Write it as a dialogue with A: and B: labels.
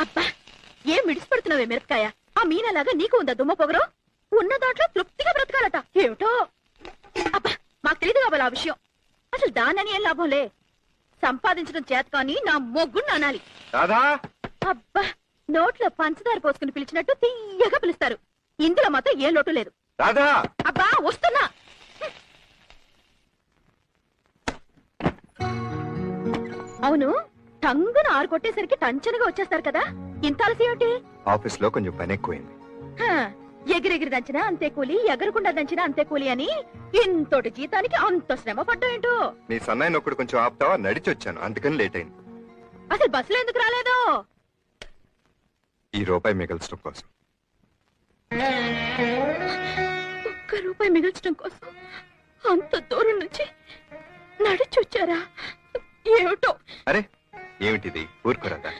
A: అబ్బా ఏం మిడిసిపడుతున్నావే మిరపకాయ? ఆ మీనలాగా నీకు ఉందా దుమ్మ పొగరు? ఉన్న దాంట్లో తృప్తిగా బ్రతకాలట ఏమిటో. అబ్బా మాకు తెలియదు కాబోలు ఆ విషయం. అసలు దానని ఏం లాభంలే, సంపాదించడం చేత కానీ నా మొగ్గుని అనాలి. అబ్బా నోట్లో పంచదార పోసుకుని పిలిచినట్టు తీయగా పిలుస్తారు. ఇందులో మాత్రం ఏ లోటు లేదు. అబ్బా వస్తున్నా. అవును, టంగున ఆరు కొట్టేసరికి టంచనగా వచ్చేస్తారు కదా, ఇంత ఆలస్యం ఏంటి?
B: ఆఫీస్ లో కొంచెం పని ఎక్కువైంది.
A: ఎగిరెగిరి దంచినా అంతే కూలి, ఎగరకుండా దంచినా అంతే కూలి అని ఇంతటి జీతానికి అంత శ్రమ పడ్డా ఏంటో.
B: నీ సన్నాయి నొక్కుడు కొంచెం ఆపుతావా? నడిచి వచ్చాను, అందుకని లేట్ అయింది.
A: అసలు బస్సులో ఎందుకు రాలేదు?
B: ఈ రూపాయి మిగల్చడం కోసం.
A: ₹1 మిగల్చడం కోసం అంత దూరం నుంచి నడిచి వచ్చారా? ఏమిటో.
B: అరే ఏమిటిది, ఊరుకోరాదా?